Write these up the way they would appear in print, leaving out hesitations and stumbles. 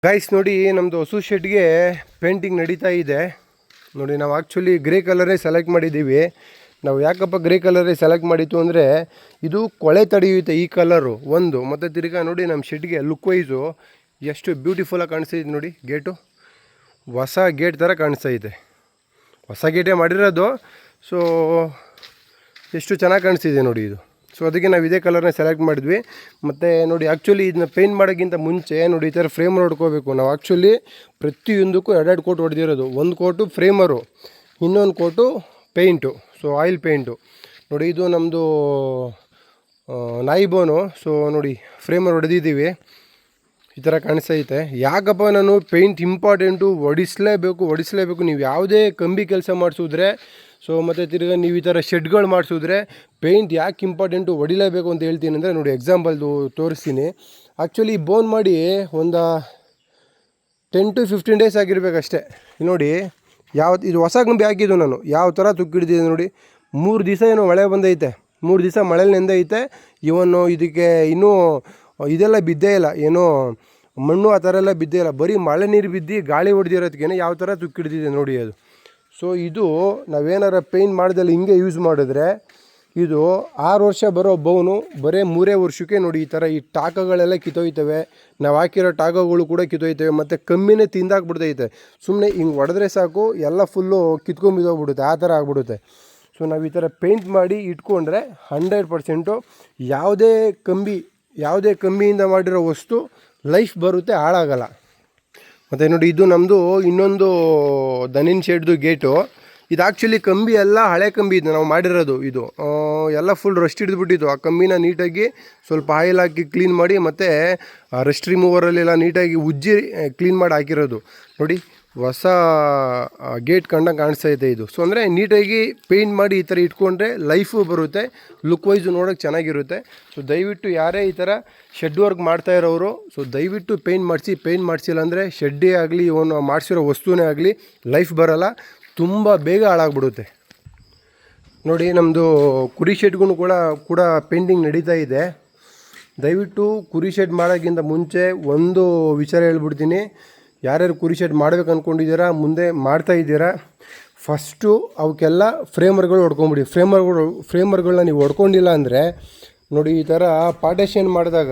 Guys ನೋಡಿ, ನಮ್ಮದು ಹೊಸ ಶೆಡ್ಗೆ ಪೇಂಟಿಂಗ್ ನಡೀತಾ ಇದೆ ನೋಡಿ. ನಾವು ಆ್ಯಕ್ಚುಲಿ ಗ್ರೇ ಕಲರೇ ಸೆಲೆಕ್ಟ್ ಮಾಡಿದ್ದೀವಿ. ನಾವು ಯಾಕಪ್ಪ ಗ್ರೇ ಕಲರೇ ಸೆಲೆಕ್ಟ್ ಮಾಡಿತ್ತು ಅಂದರೆ ಇದು ಕೊಳೆ ತಡೆಯುತ್ತೆ ಈ ಕಲರು ಒಂದು. ಮತ್ತು ತಿರ್ಗಾ ನೋಡಿ ನಮ್ಮ ಶೆಡ್ಗೆ ಲುಕ್ ವೈಸು ಎಷ್ಟು ಬ್ಯೂಟಿಫುಲ್ಲಾಗಿ ಕಾಣಿಸ್ತಾ ಇದೆ ನೋಡಿ. ಗೇಟು ಹೊಸ ಗೇಟ್ ಥರ ಕಾಣಿಸ್ತಾ ಇದೆ. ಹೊಸ ಗೇಟೇ ಮಾಡಿರೋದು. ಸೊ ಎಷ್ಟು ಚೆನ್ನಾಗಿ ಕಾಣಿಸ್ತಿದೆ ನೋಡಿ ಇದು. ಸೊ ಅದಕ್ಕೆ ನಾವು ಇದೇ ಕಲರ್ನ ಸೆಲೆಕ್ಟ್ ಮಾಡಿದ್ವಿ. ಮತ್ತು ನೋಡಿ ಆ್ಯಕ್ಚುಲಿ ಇದನ್ನ ಪೇಂಟ್ ಮಾಡೋಕ್ಕಿಂತ ಮುಂಚೆ ನೋಡಿ ಈ ಥರ ಫ್ರೇಮರ್ ಹೊಡ್ಕೋಬೇಕು. ನಾವು ಆ್ಯಕ್ಚುಲಿ ಪ್ರತಿಯೊಂದಕ್ಕೂ ಎರಡೆರಡು ಕೋಟ್ ಹೊಡೆದಿರೋದು. ಒಂದು ಕೋಟು ಫ್ರೇಮರು, ಇನ್ನೊಂದು coat paint, so oil paint ನೋಡಿ. ಇದು ನಮ್ಮದು ನಾಯಿ ಬೋನು. ಸೊ ನೋಡಿ ಫ್ರೇಮರ್ ಹೊಡೆದಿದ್ದೀವಿ, ಈ ಥರ ಕಾಣಿಸ್ತೈತೆ. ಯಾಕಪ್ಪ ನಾನು ಪೇಂಟ್ ಇಂಪಾರ್ಟೆಂಟು, ಹೊಡಿಸಲೇಬೇಕು. ನೀವು ಯಾವುದೇ ಕಂಬಿ ಕೆಲಸ ಮಾಡಿಸಿದ್ರೆ ಸೊ ಮತ್ತು ತಿರ್ಗಿ ನೀವು ಈ ಥರ ಶೆಡ್ಗಳು ಮಾಡಿಸಿದ್ರೆ ಪೇಂಟ್ ಯಾಕೆ ಇಂಪಾರ್ಟೆಂಟು, ಹೊಡಿಲೇಬೇಕು ಅಂತ ಹೇಳ್ತೀನಿ ಅಂದರೆ ನೋಡಿ ಎಕ್ಸಾಂಪಲ್ದು ತೋರಿಸ್ತೀನಿ. ಆ್ಯಕ್ಚುಲಿ ಬೋನ್ ಮಾಡಿ ಒಂದು 10 to 15 days ಆಗಿರಬೇಕಷ್ಟೇ. ನೋಡಿ ಇದು ಹೊಸ ಕಂಬಿ ಹಾಕಿದ್ದು ನಾನು, ಯಾವ ಥರ ತುಕ್ಕಿಡ್ದಿದೆ ನೋಡಿ. 3 ದಿವಸ ಏನೋ ಮಳೆ ಬಂದೈತೆ, 3 ದಿವಸ ಮಳೇಲಿ ನೆಂದೈತೆ. ಇವನು ಇದಕ್ಕೆ ಇನ್ನೂ ಇದೆಲ್ಲ ಬಿದ್ದೇ ಇಲ್ಲ, ಏನೋ ಮಣ್ಣು ಆ ಥರ ಎಲ್ಲ ಬಿದ್ದೇ ಇಲ್ಲ. ಬರೀ ಮಳೆ ನೀರು ಬಿದ್ದು ಗಾಳಿ ಹೊಡೆದಿರೋದಕ್ಕೇನೆ ಯಾವ ಥರ ತುಕ್ಕಿಡ್ದಿದೆ ನೋಡಿ ಅದು. ಸೊ ಇದು ನಾವೇನಾರ ಪೇಂಟ್ ಮಾಡ್ದಲ್ಲಿ ಹಿಂಗೆ ಯೂಸ್ ಮಾಡಿದ್ರೆ ಇದು 6 ವರ್ಷ ಬರೋ ಬೋನು ಬರೀ 3 ವರ್ಷಕ್ಕೆ ನೋಡಿ ಈ ಥರ ಈ ಟಾಕಗಳೆಲ್ಲ ಕಿತ್ತೋಯ್ತವೆ. ನಾವು ಹಾಕಿರೋ ಟಾಕಗಳು ಕೂಡ ಕಿತ್ತೋಯ್ತವೆ. ಮತ್ತು ಕಮ್ಮಿನೇ ತಿಂದಾಕ್ಬಿಡ್ತೈತೆ. ಸುಮ್ಮನೆ ಹಿಂಗೆ ಹೊಡೆದ್ರೆ ಸಾಕು ಎಲ್ಲ ಫುಲ್ಲು ಕಿತ್ಕೊಂಬಿದ್ದೋಗ್ಬಿಡುತ್ತೆ, ಆ ಥರ ಆಗ್ಬಿಡುತ್ತೆ. ಸೊ ನಾವು ಈ ಥರ ಪೇಂಟ್ ಮಾಡಿ ಇಟ್ಕೊಂಡ್ರೆ 100% ಯಾವುದೇ ಕಂಬಿಯಿಂದ ಮಾಡಿರೋ ವಸ್ತು ಲೈಫ್ ಬರುತ್ತೆ, ಹಾಳಾಗಲ್ಲ. ಮತ್ತು ನೋಡಿ ಇದು ನಮ್ಮದು ಇನ್ನೊಂದು ದನಿನ್ ಶೆಡ್ದು ಗೇಟು. ಇದು ಆ್ಯಕ್ಚುಲಿ ಕಂಬಿ ಎಲ್ಲ ಹಳೆ ಕಂಬಿ ಇದು ನಾವು ಮಾಡಿರೋದು. ಇದು ಎಲ್ಲ ಫುಲ್ ರಸ್ಟ್ ಹಿಡಿದ್ಬಿಟ್ಟಿದ್ದು. ಆ ಕಂಬಿನ ನೀಟಾಗಿ ಸ್ವಲ್ಪ ಆಯಿಲ್ ಹಾಕಿ ಕ್ಲೀನ್ ಮಾಡಿ ಮತ್ತು ರಸ್ಟ್ ರಿಮೂವರಲ್ಲೆಲ್ಲ ನೀಟಾಗಿ ಉಜ್ಜಿ ಕ್ಲೀನ್ ಮಾಡಿ ಹಾಕಿರೋದು ನೋಡಿ. ಹೊಸ ಗೇಟ್ ಕಂಡಂಗೆ ಕಾಣಿಸ್ತೈತೆ ಇದು. ಸೊ ಅಂದರೆ ನೀಟಾಗಿ ಪೇಂಟ್ ಮಾಡಿ ಈ ಥರ ಇಟ್ಕೊಂಡ್ರೆ ಲೈಫು ಬರುತ್ತೆ, ಲುಕ್ ವೈಸು ನೋಡೋಕ್ಕೆ ಚೆನ್ನಾಗಿರುತ್ತೆ. ಸೊ ದಯವಿಟ್ಟು ಯಾರೇ ಈ ಥರ ಶೆಡ್ ವರ್ಕ್ ಮಾಡ್ತಾ ಇರೋರು ಸೊ ದಯವಿಟ್ಟು ಪೇಂಟ್ ಮಾಡಿಸಿಲ್ಲ ಅಂದರೆ ಶೆಡ್ಡೇ ಆಗಲಿ ಇವನು ಮಾಡಿಸಿರೋ ವಸ್ತುವೇ ಆಗಲಿ ಲೈಫ್ ಬರೋಲ್ಲ, ತುಂಬ ಬೇಗ ಹಾಳಾಗ್ಬಿಡುತ್ತೆ. ನೋಡಿ ನಮ್ಮದು ಕುರಿ ಶೆಡ್ಗೂ ಕೂಡ ಪೇಂಟಿಂಗ್ ನಡೀತಾ ಇದೆ. ದಯವಿಟ್ಟು ಕುರಿ ಶೆಡ್ ಮಾಡೋಕ್ಕಿಂತ ಮುಂಚೆ ಒಂದು ವಿಚಾರ ಹೇಳ್ಬಿಡ್ತೀನಿ. ಯಾರ್ಯಾರು ಕುರಿ ಶೆಡ್ ಮಾಡ್ಬೇಕು ಅಂದ್ಕೊಂಡಿದ್ದೀರಾ, ಮುಂದೆ ಮಾಡ್ತಾಯಿದ್ದೀರಾ, ಫಸ್ಟು ಅವಕ್ಕೆಲ್ಲ ಫ್ರೇಮರ್ಗಳು ಹೊಡ್ಕೊಂಬಿಡಿ. ಫ್ರೇಮರ್ಗಳನ್ನ ನೀವು ಹೊಡ್ಕೊಂಡಿಲ್ಲ ಅಂದರೆ ನೋಡಿ ಈ ಥರ ಪಾರ್ಟೇಷನ್ ಮಾಡಿದಾಗ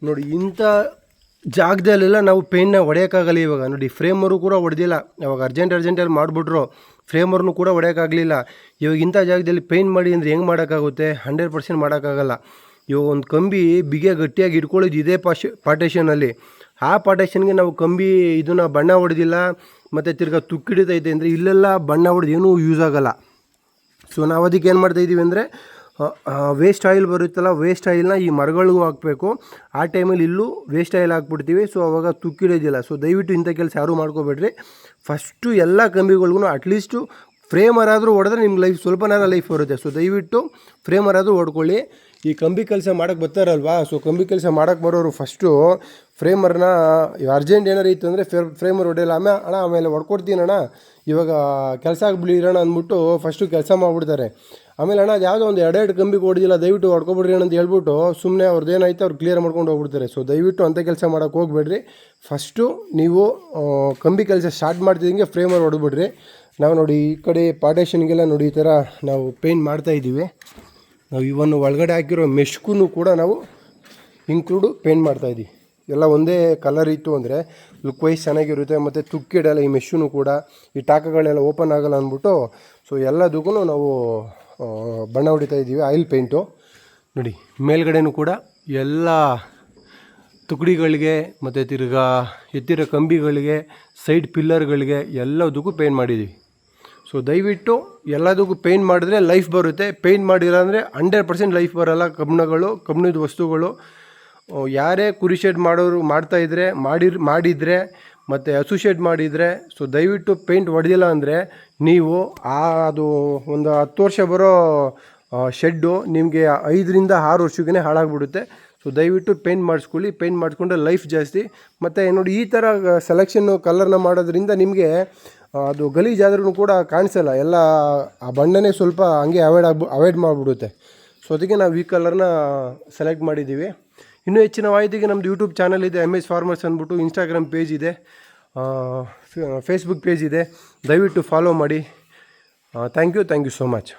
ನೋಡಿ ಇಂಥ ಜಾಗದಲ್ಲೆಲ್ಲ ನಾವು ಪೇಂಟ್ನ ಹೊಡೆಯೋಕ್ಕಾಗಲ್ಲ. ಇವಾಗ ನೋಡಿ ಫ್ರೇಮರು ಕೂಡ ಹೊಡೆದಿಲ್ಲ, ಅವಾಗ ಅರ್ಜೆಂಟಲ್ಲಿ ಮಾಡಿಬಿಟ್ರು, ಫ್ರೇಮರ್ನು ಕೂಡ ಹೊಡೆಯೋಕ್ಕಾಗಲಿಲ್ಲ. ಇವಾಗ ಇಂಥ ಜಾಗದಲ್ಲಿ ಪೇಂಟ್ ಮಾಡಿ ಅಂದರೆ ಹೆಂಗೆ ಮಾಡೋಕ್ಕಾಗುತ್ತೆ? 100% ಮಾಡೋಕ್ಕಾಗಲ್ಲ. ಇವಾಗ ಒಂದು ಕಂಬಿ ಬಿಗೆ ಗಟ್ಟಿಯಾಗಿ ಇಟ್ಕೊಳ್ಳೋದು ಇದೇ ಪಾರ್ಟೇಷನಲ್ಲಿ. ಆ ಪಾರ್ಟೇಷನ್ಗೆ ನಾವು ಕಂಬಿ ಇದನ್ನು ಬಣ್ಣ ಹೊಡೆದಿಲ್ಲ ಮತ್ತು ತಿರ್ಗಾ ತುಕ್ಕಿಡಿತೈತೆ ಅಂದರೆ ಇಲ್ಲೆಲ್ಲ ಬಣ್ಣ ಹೊಡೆದು ಏನೂ ಯೂಸ್ ಆಗೋಲ್ಲ. ಸೊ ನಾವು ಅದಕ್ಕೆ ಏನು ಮಾಡ್ತಾಯಿದ್ದೀವಿ ಅಂದರೆ ವೇಸ್ಟ್ ಆಯಿಲ್ ಬರುತ್ತಲ್ಲ, ವೇಸ್ಟ್ ಆಯಿಲ್ನ ಈ ಮರಗಳಿಗೂ ಹಾಕಬೇಕು. ಆ ಟೈಮಲ್ಲಿ ಇಲ್ಲೂ ವೇಸ್ಟ್ ಆಯಿಲ್ ಹಾಕ್ಬಿಡ್ತೀವಿ. ಸೊ ಅವಾಗ ತುಕ್ಕಿಡೋದಿಲ್ಲ. ಸೊ ದಯವಿಟ್ಟು ಇಂಥ ಕೆಲಸ ಯಾರೂ ಮಾಡ್ಕೋಬೇಡ್ರಿ. ಫಸ್ಟು ಎಲ್ಲ ಕಂಬಿಗಳಿಗೂ ಅಟ್ಲೀಸ್ಟು ಫ್ರೇಮರಾದರೂ ಹೊಡೆದ್ರೆ ನಿಮ್ಮ ಲೈಫ್ ಸ್ವಲ್ಪನಾರ ಲೈಫ್ ಬರುತ್ತೆ. ಸೊ ದಯವಿಟ್ಟು ಫ್ರೇಮರಾದರೂ ಹೊಡ್ಕೊಳ್ಳಿ. ಈ ಕಂಬಿ ಕೆಲಸ ಮಾಡೋಕ್ಕೆ ಬರ್ತಾರಲ್ವಾ, ಸೊ ಕಂಬಿ ಕೆಲಸ ಮಾಡೋಕ್ಕೆ ಬರೋರು ಫಸ್ಟು ಫ್ರೇಮರ್ನ ಅರ್ಜೆಂಟ್ ಏನಾರು ಇತ್ತು ಅಂದರೆ ಫ್ರೇಮರ್ ಹೊಡೆಯಲ್ಲ, ಆಮೇಲೆ ಹೊಡ್ಕೊಡ್ತೀನಿ ಅಣ್ಣ, ಇವಾಗ ಕೆಲಸ ಆಗಿಬಿಡಿರೋಣ ಅಂದ್ಬಿಟ್ಟು ಫಸ್ಟು ಕೆಲಸ ಮಾಡಿಬಿಡ್ತಾರೆ. ಆಮೇಲೆ ಅದು ಯಾವುದೋ ಒಂದು 2 ಕಂಬಿಗೆ ಹೊಡೆದಿಲ್ಲ, ದಯವಿಟ್ಟು ಹೊಡ್ಕೊಬಿಡ್ರಿ ಅಂತ ಹೇಳ್ಬಿಟ್ಟು ಸುಮ್ಮನೆ ಅವ್ರದ್ದು ಏನಾಯ್ತು ಅವ್ರು ಕ್ಲಿಯರ್ ಮಾಡ್ಕೊಂಡು ಹೋಗ್ಬಿಡ್ತಾರೆ. ಸೊ ದಯವಿಟ್ಟು ಅಂಥ ಕೆಲಸ ಮಾಡೋಕ್ಕೆ ಹೋಗ್ಬೇಡ್ರಿ. ಫಸ್ಟು ನೀವು ಕಂಬಿ ಕೆಲಸ ಸ್ಟಾರ್ಟ್ ಮಾಡ್ತಿದ್ದಂಗೆ ಫ್ರೇಮರ್ ಹೊಡೆದ್ಬಿಡ್ರಿ. ನಾವು ನೋಡಿ ಈ ಕಡೆ ಪಾರ್ಟೇಷನ್ಗೆಲ್ಲ ನೋಡಿ ಈ ಥರ ನಾವು ಪೇಂಟ್ ಮಾಡ್ತಾಯಿದ್ದೀವಿ. ನಾವು ಇವನ್ನು ಒಳಗಡೆ ಹಾಕಿರೋ ಮೆಶ್ಗೂ ಕೂಡ ನಾವು ಇನ್ಕ್ಲೂಡು ಪೇಂಟ್ ಮಾಡ್ತಾಯಿದ್ದೀವಿ. ಎಲ್ಲ ಒಂದೇ ಕಲರ್ ಇತ್ತು ಅಂದರೆ ಲುಕ್ ವೈಸ್ ಚೆನ್ನಾಗಿರುತ್ತೆ. ಮತ್ತು ತುಕ್ಕಿಡಲ್ಲ ಈ ಮೆಶ್ಶೂ ಕೂಡ, ಈ ಟಾಕಗಳೆಲ್ಲ ಓಪನ್ ಆಗೋಲ್ಲ ಅಂದ್ಬಿಟ್ಟು ಸೊ ಎಲ್ಲದಕ್ಕೂ ನಾವು ಬಣ್ಣ ಹೊಡಿತಾ ಇದ್ದೀವಿ, ಆಯಿಲ್ ಪೇಂಟು. ನೋಡಿ ಮೇಲ್ಗಡೆನೂ ಕೂಡ ಎಲ್ಲ ತುಕಡಿಗಳಿಗೆ ಮತ್ತು ತಿರ್ಗಾ ಎತ್ತಿರೋ ಕಂಬಿಗಳಿಗೆ, ಸೈಡ್ ಪಿಲ್ಲರ್ಗಳಿಗೆ ಎಲ್ಲದಕ್ಕೂ ಪೇಂಟ್ ಮಾಡಿದ್ದೀವಿ. ಸೊ ದಯವಿಟ್ಟು ಎಲ್ಲದಕ್ಕೂ ಪೇಂಟ್ ಮಾಡಿದ್ರೆ ಲೈಫ್ ಬರುತ್ತೆ. ಪೇಂಟ್ ಮಾಡಿಲ್ಲ ಅಂದರೆ 100% ಲೈಫ್ ಬರೋಲ್ಲ. ಕಬ್ಬಿಣದ ವಸ್ತುಗಳು ಯಾರೇ ಕುರಿ ಶೆಡ್ ಮಾಡ್ತಾಯಿದ್ರೆ ಮಾಡಿದರೆ ಮತ್ತು ಹಸು ಶೆಡ್ ಮಾಡಿದರೆ ಸೊ ದಯವಿಟ್ಟು ಪೇಂಟ್ ಹೊಡೆದಿಲ್ಲ ಅಂದರೆ ನೀವು ಅದು ಒಂದು 10 ವರ್ಷ ಬರೋ ಶೆಡ್ಡು ನಿಮಗೆ 5 ರಿಂದ 6 ವರ್ಷಕ್ಕೇ ಹಾಳಾಗ್ಬಿಡುತ್ತೆ. ಸೊ ದಯವಿಟ್ಟು ಪೇಂಟ್ ಮಾಡಿಸ್ಕೊಳ್ಳಿ. ಪೇಂಟ್ ಮಾಡಿಸ್ಕೊಂಡ್ರೆ ಲೈಫ್ ಜಾಸ್ತಿ. ಮತ್ತು ನೋಡಿ ಈ ಥರ ಸೆಲೆಕ್ಷನ್ನು ಕಲರ್ನ ಮಾಡೋದ್ರಿಂದ ನಿಮಗೆ ಅದು ಗಲೀಜಾದ್ರೂ ಕೂಡ ಕಾಣಿಸಲ್ಲ, ಎಲ್ಲ ಆ ಬಣ್ಣನೇ ಸ್ವಲ್ಪ ಹಂಗೆ ಅವಾಯ್ಡ್ ಮಾಡಿಬಿಡುತ್ತೆ. ಸೊ ಅದಕ್ಕೆ ನಾವು ಈ ಕಲರ್ನ ಸೆಲೆಕ್ಟ್ ಮಾಡಿದ್ದೀವಿ. ಇನ್ನೂ ಹೆಚ್ಚಿನ ಮಾಹಿತಿಗೆ ನಮ್ಮದು ಯೂಟ್ಯೂಬ್ ಚಾನಲ್ ಇದೆ MS ಫಾರ್ಮರ್ಸ್ ಅಂದ್ಬಿಟ್ಟು, ಇನ್ಸ್ಟಾಗ್ರಾಮ್ ಪೇಜ್ ಇದೆ, ಫೇಸ್ಬುಕ್ ಪೇಜ್ ಇದೆ, ದಯವಿಟ್ಟು ಫಾಲೋ ಮಾಡಿ. Thank you so much.